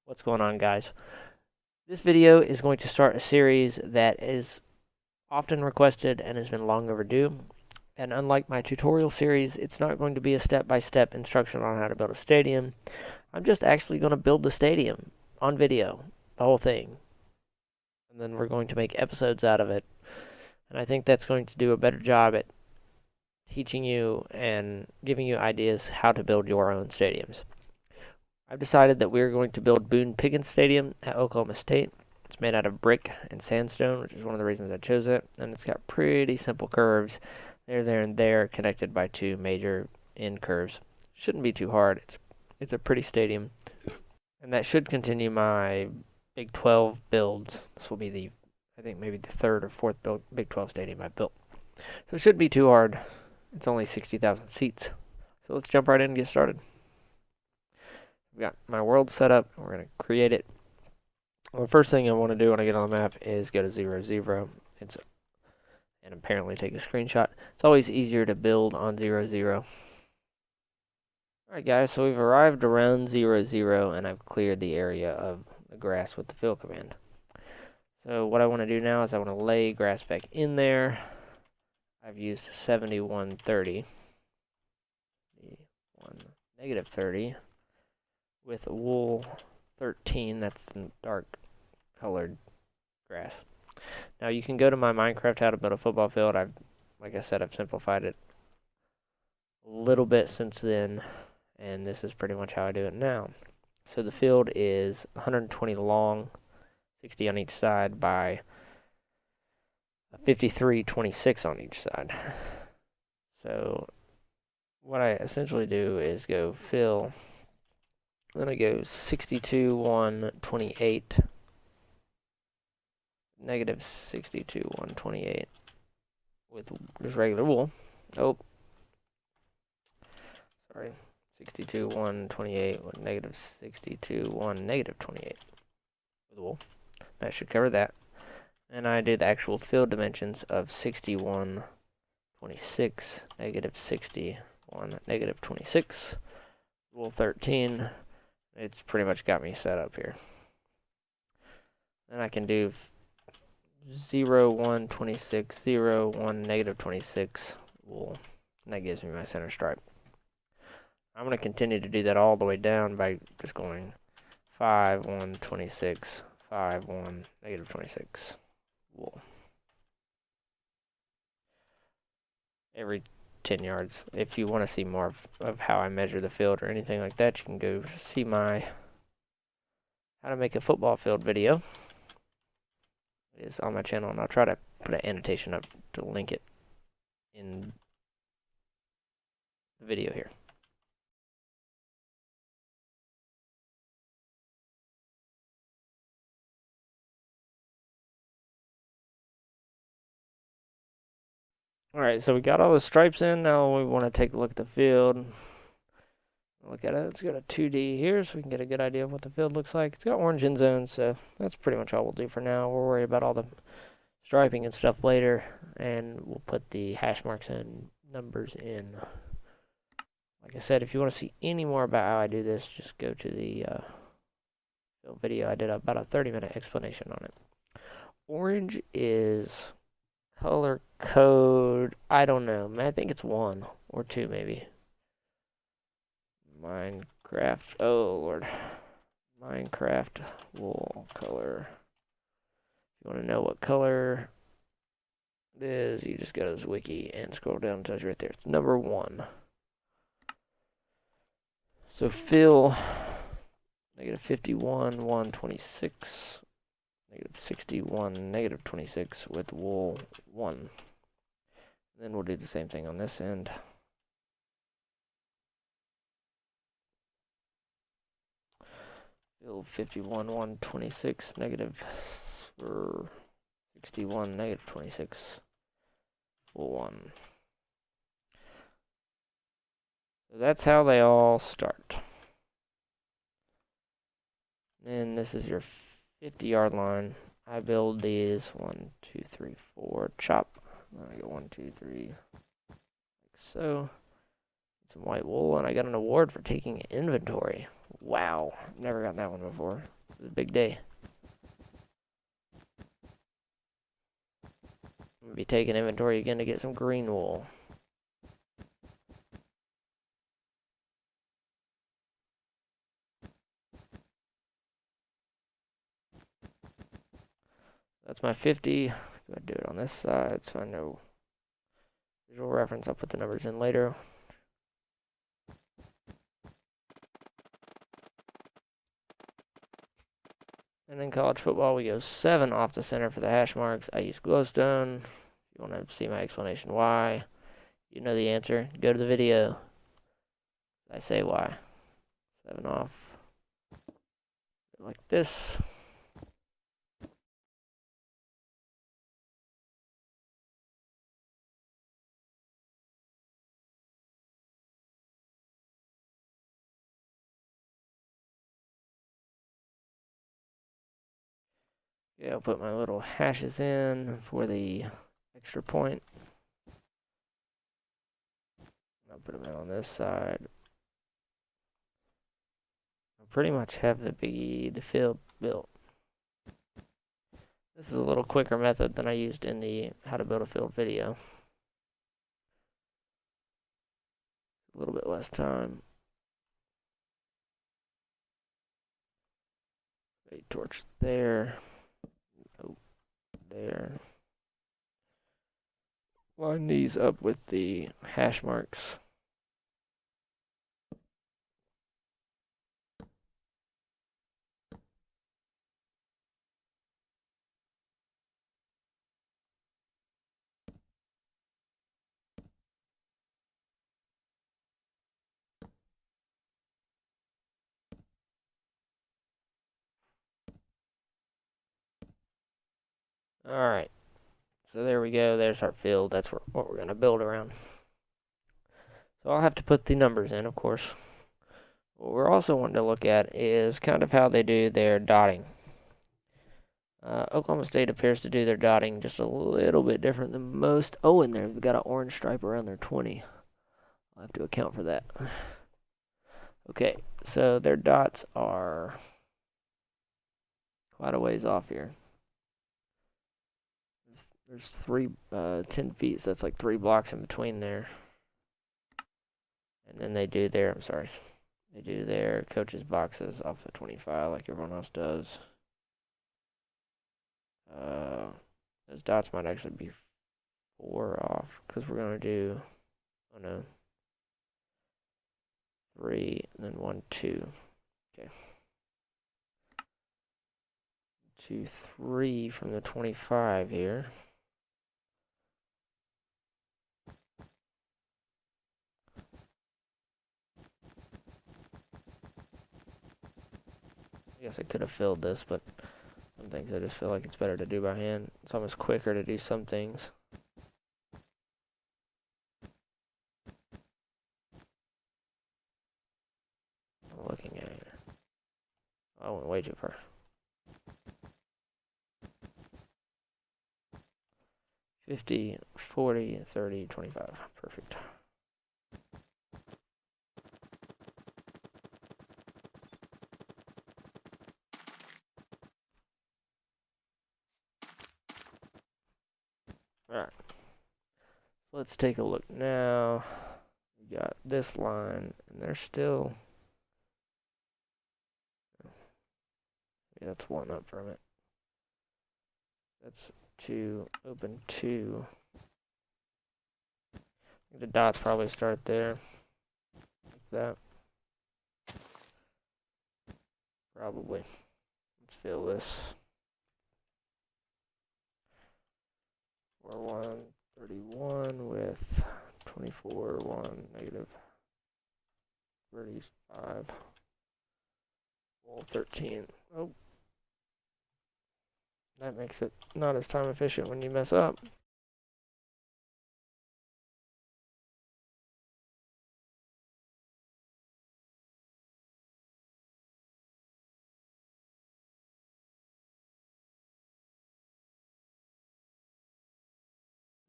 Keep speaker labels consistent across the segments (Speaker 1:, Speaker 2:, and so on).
Speaker 1: What's going on, guys? This video is going to start a series that is often requested and has been long overdue. And unlike my tutorial series, it's not going to be a step-by-step instruction on how to build a stadium. I'm just actually going to build the stadium on video, the whole thing. And then we're going to make episodes out of it. And I think that's going to do a better job at teaching you and giving you ideas how to build your own stadiums. I've decided that we're going to build Boone Pickens Stadium at Oklahoma State. It's made out of brick and sandstone, which is one of the reasons I chose it. And it's got pretty simple curves. There, and there, connected by two major end curves. Shouldn't be too hard. It's a pretty stadium. And that should continue my Big 12 builds. This will be I think maybe the third or fourth Big 12 stadium I built. So it shouldn't be too hard. It's only 60,000 seats. So let's jump right in and get started. I've got my world set up. We're going to create it. Well, the first thing I want to do when I get on the map is go to 0, 0. And apparently take a screenshot. It's always easier to build on 0, 0. Alright guys, so we've arrived around 0, 0, and I've cleared the area of the grass with the fill command. So what I want to do now is I want to lay grass back in there. I've used 7130. Negative 30. With wool 13, that's the dark colored grass. Now you can go to my Minecraft how to build a football field. Like I said, I've simplified it a little bit since then, and this is pretty much how I do it now. So the field is 120 long, 60 on each side by 53.26 on each side. So what I essentially do is go fill. Then I go 62.128, negative 62.128 with just regular wool. Oh, sorry, 62.128 with negative 62.1 negative 28 with wool. That should cover that. And I do the actual field dimensions of 61.26 negative 61 negative 26 wool 13. It's pretty much got me set up here. Then I can do 0, 1, 26, 0, 1, negative 26 wool. And that gives me my center stripe. I'm going to continue to do that all the way down by just going 5, 1, 26, 5, 1, negative 26 wool. Every 10 yards. If you want to see more of how I measure the field or anything like that, you can go see my how to make a football field video. It is on my channel, and I'll try to put an annotation up to link it in the video here. Alright, so we got all the stripes in. Now we want to take a look at the field. Look at it. Let's go to 2D here so we can get a good idea of what the field looks like. It's got orange end zones, so that's pretty much all we'll do for now. We'll worry about all the striping and stuff later, and we'll put the hash marks and numbers in. Like I said, if you want to see any more about how I do this, just go to the field video. I did about a 30-minute explanation on it. Orange is color code, I don't know. I think it's 1 or 2 maybe. Minecraft, oh lord. Minecraft wool color. If you want to know what color it is, you just go to this wiki and scroll down. It tells you right there. It's number 1. So fill negative 51, 126, negative 61, negative 26 with wool 1. And then we'll do the same thing on this end. Fill 51, 126, negative 61, negative 26, wool 1. So that's how they all start. And this is your 50-yard line. I build these 1, 2, 3, 4, chop. I go 1, 2, 3, like so. It's some white wool, and I got an award for taking inventory. Wow, never gotten that one before. It was a big day. I'm gonna be taking inventory again to get some green wool. That's my 50. Go ahead and do it on this side so I know visual reference. I'll put the numbers in later. And in college football, we go 7 off the center for the hash marks. I use glowstone. If you want to see my explanation why, you know the answer. Go to the video. I say why. 7 off. Like this. Yeah, I'll put my little hashes in for the extra point. I'll put them in on this side. I pretty much have the field built. This is a little quicker method than I used in the how to build a field video. A little bit less time. A torch there. Oh, there. Line these up with the hash marks. Alright, so there we go. There's our field. That's what we're going to build around. So I'll have to put the numbers in, of course. What we're also wanting to look at is kind of how they do their dotting. Oklahoma State appears to do their dotting just a little bit different than most. Oh, and they've got an orange stripe around their 20. I'll have to account for that. Okay, so their dots are quite a ways off here. There's 10 feet, so that's like 3 blocks in between there. And then they do their coaches' boxes off the 25 like everyone else does. Those dots might actually be 4 off, because we're going to do, 3, and then 1, 2. Okay. 2, 3 from the 25 here. I guess I could have filled this, but some things I just feel like it's better to do by hand. It's almost quicker to do some things. I'm looking at it. I went way too far. 50, 40, 30, 25. Perfect. Alright. Let's take a look now. We got this line, and there's still... Yeah, that's 1 up from it. That's 2, open 2. The dots probably start there. Like that. Probably. Let's fill this. 4, 1, 31 with 24, 1, negative 35. Well, 13. Oh. That makes it not as time efficient when you mess up.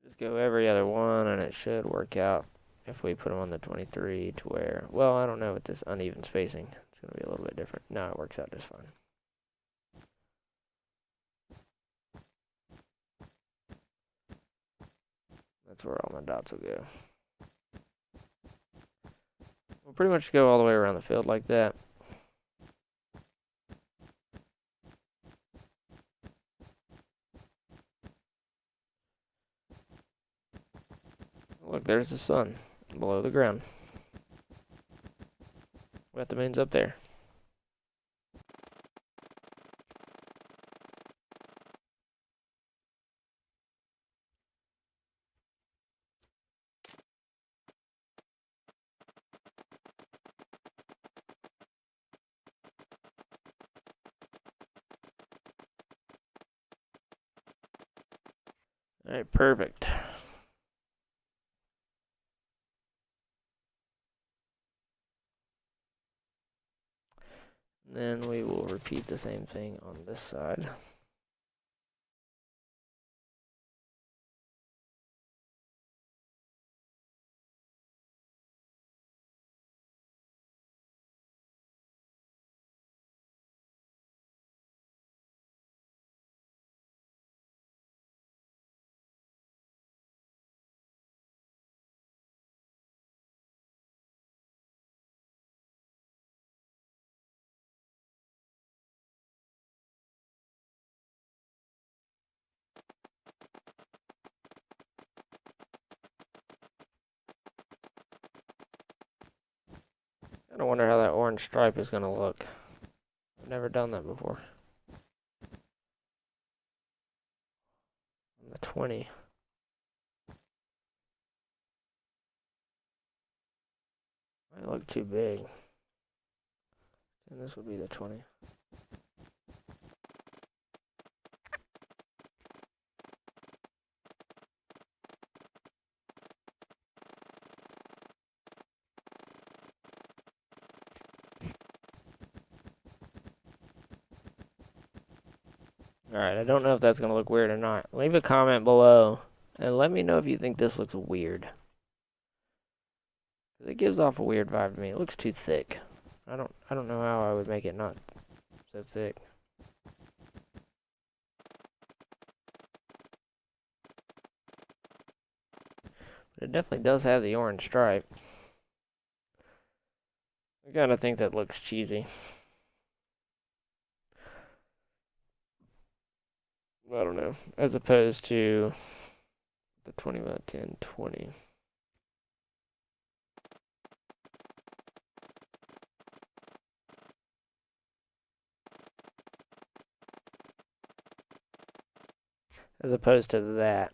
Speaker 1: Just go every other one and it should work out if we put them on the 23 to where, well, I don't know with this uneven spacing. It's going to be a little bit different. No, it works out just fine. That's where all my dots will go. We'll pretty much go all the way around the field like that. Look, there's the sun below the ground. We got the moons up there. All right, perfect. Then we will repeat the same thing on this side. I wonder how that orange stripe is going to look. I've never done that before. On the 20. Might look too big. And this would be the 20. Alright, I don't know if that's going to look weird or not. Leave a comment below and let me know if you think this looks weird. It gives off a weird vibe to me. It looks too thick. I don't know how I would make it not so thick. But it definitely does have the orange stripe. I gotta think that looks cheesy. I don't know. As opposed to the 20 by 10, 20. As opposed to that.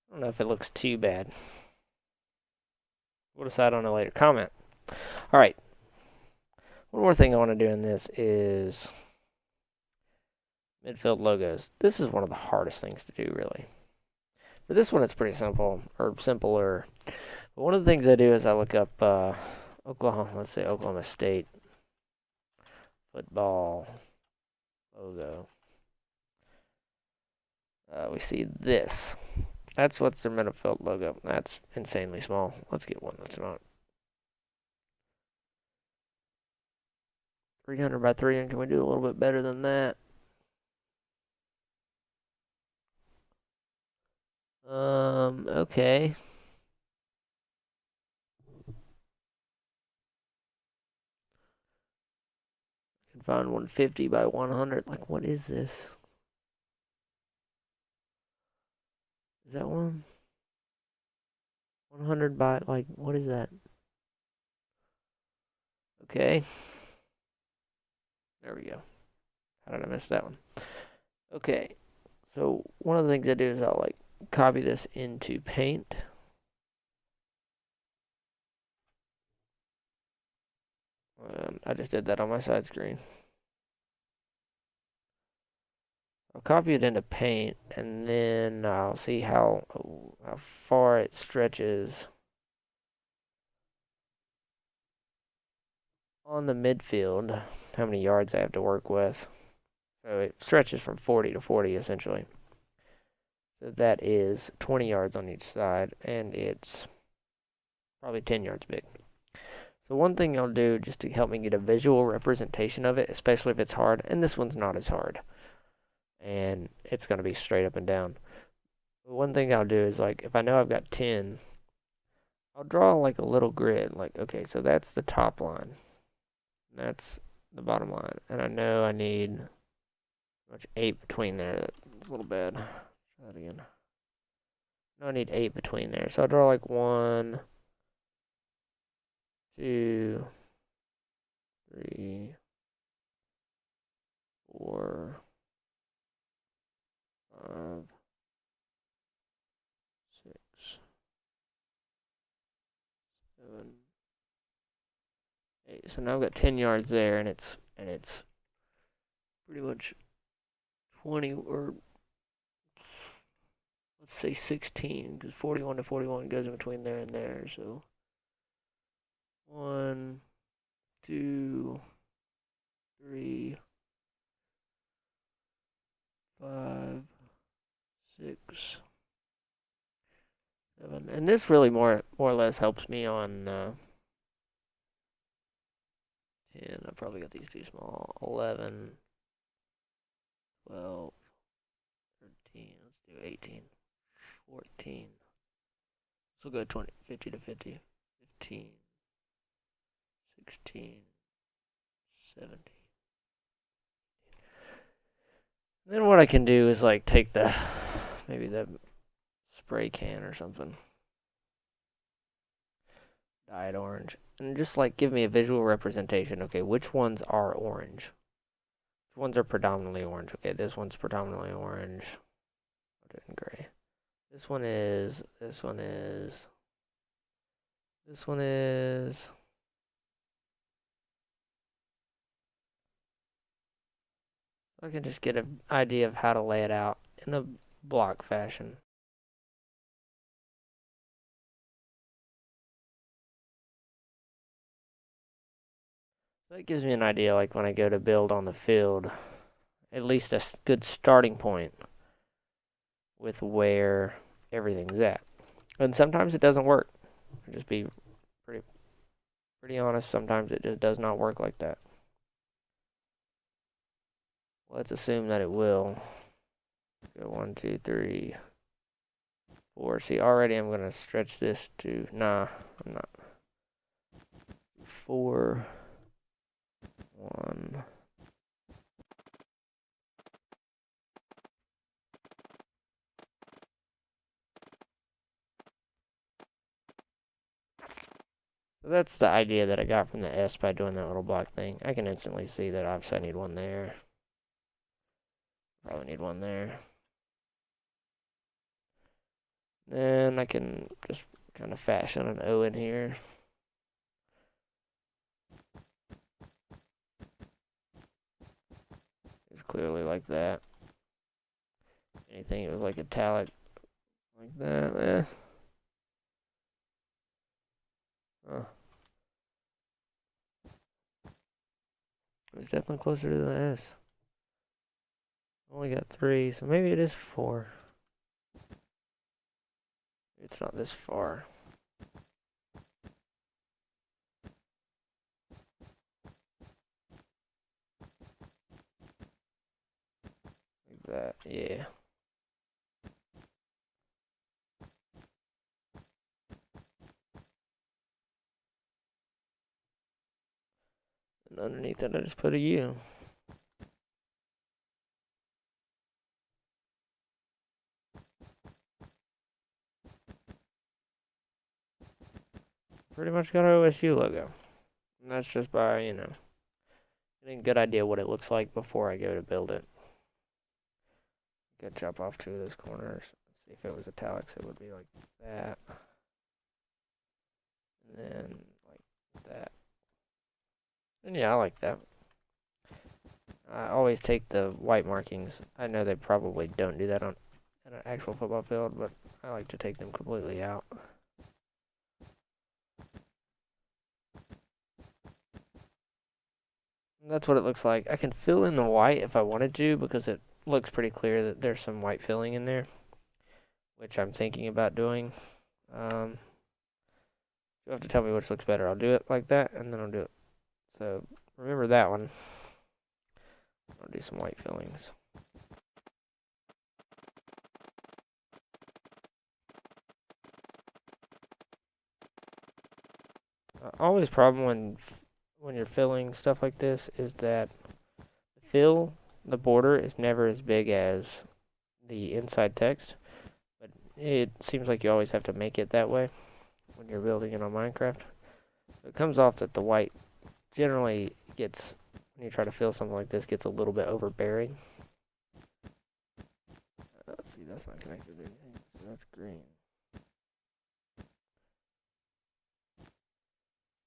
Speaker 1: I don't know if it looks too bad. We'll decide on it later. Comment. Alright. One more thing I want to do in this is midfield logos. This is one of the hardest things to do, really. For this one, it's pretty simple, or simpler. But one of the things I do is I look up let's say Oklahoma State football logo. We see this. That's what's their midfield logo. That's insanely small. Let's get one that's not 300 by 300. Can we do a little bit better than that? Okay. Can find 150 by 100. Like, what is this? Is that one? 100 by, like, what is that? Okay. There we go. How did I miss that one? Okay. So, one of the things I do is I'll, like, copy this into Paint. I just did that on my side screen. I'll copy it into Paint, and then I'll see how far it stretches on the midfield, how many yards I have to work with. So it stretches from 40 to 40, essentially. So that is 20 yards on each side, and it's probably 10 yards big. So one thing I'll do just to help me get a visual representation of it, especially if it's hard, and this one's not as hard, and it's going to be straight up and down. But one thing I'll do is like, if I know I've got 10, I'll draw like a little grid. Like, okay, so that's the top line. That's the bottom line. And I know I need much 8 between there. That's a little bad. Try that again. No, I need 8 between there. So I'll draw like 1, 2, 3, 4, 5, 6, 7, 8. So now I've got 10 yards there, and it's pretty much 20, or let's say 16, because 41 to 41 goes in between there and there. So 1, 2, 3, 5, 6, 7, and this really more or less helps me on 10. I probably got these too small. 11, 12, 13. Let's do 18, 14. So we'll go 20, 50 to 50, 15, 16, 17. Then what I can do is like take maybe the spray can or something, dyed orange, and just like give me a visual representation. Okay, which ones are orange? Which ones are predominantly orange? Okay, this one's predominantly orange. Put it in gray. This one is, this one is, this one is. I can just get an idea of how to lay it out in a block fashion. That gives me an idea, like when I go to build on the field, at least a good starting point with where everything's at. And sometimes it doesn't work. I'll just be pretty honest. Sometimes it just does not work like that. Let's assume that it will. Go 1, 2, 3, 4. See, already I'm gonna stretch this to, nah, I'm not. 4, 1. So that's the idea that I got from the S by doing that little block thing. I can instantly see that obviously I need one there. Probably need one there. Then I can just kind of fashion an O in here. It's clearly like that. Anything that was like italic like that, Oh. It's definitely closer to the S. Only got 3, so maybe it is 4. It's not this far. Like that, yeah. And underneath it, I just put a U. Pretty much got our OSU logo. And that's just by, getting a good idea what it looks like before I go to build it. Go chop off 2 of those corners. Let's see if it was italics, it would be like that. And then like that. And yeah, I like that. I always take the white markings. I know they probably don't do that on an actual football field, but I like to take them completely out. And that's what it looks like. I can fill in the white if I wanted to because it looks pretty clear that there's some white filling in there. which I'm thinking about doing. You'll have to tell me which looks better. I'll do it like that, and then I'll do it. So remember that one. I'll do some white fillings. Always problem when you're filling stuff like this is that the border is never as big as the inside text, but it seems like you always have to make it that way when you're building it on Minecraft. It comes off that the white generally gets, when you try to fill something like this, gets a little bit overbearing. Let's see, that's not connected to anything, so that's green.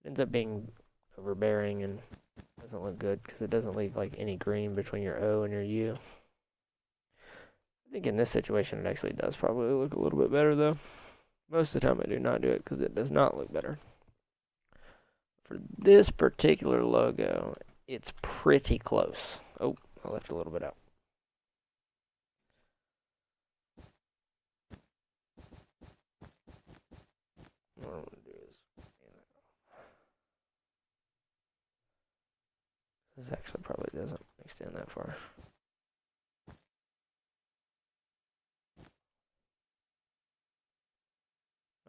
Speaker 1: It ends up being overbearing and doesn't look good because it doesn't leave like any green between your O and your U. I think in this situation it actually does probably look a little bit better though. Most of the time I do not do it because it does not look better. For this particular logo, it's pretty close. Oh, I left a little bit out. What I'm going to do is this actually probably doesn't extend that far.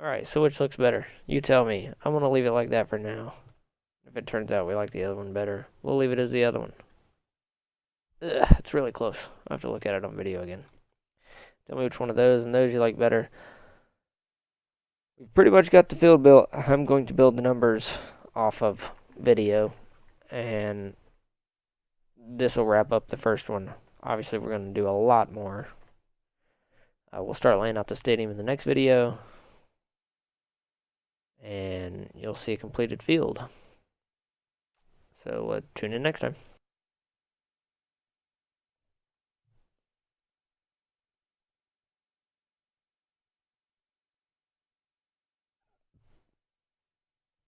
Speaker 1: Alright, so which looks better? You tell me. I'm going to leave it like that for now. If it turns out we like the other one better, we'll leave it as the other one. Ugh, it's really close. I'll have to look at it on video again. Tell me which one of those and those you like better. We've pretty much got the field built. I'm going to build the numbers off of video, and this will wrap up the first one. Obviously, we're going to do a lot more. We'll start laying out the stadium in the next video, and you'll see a completed field. So tune in next time.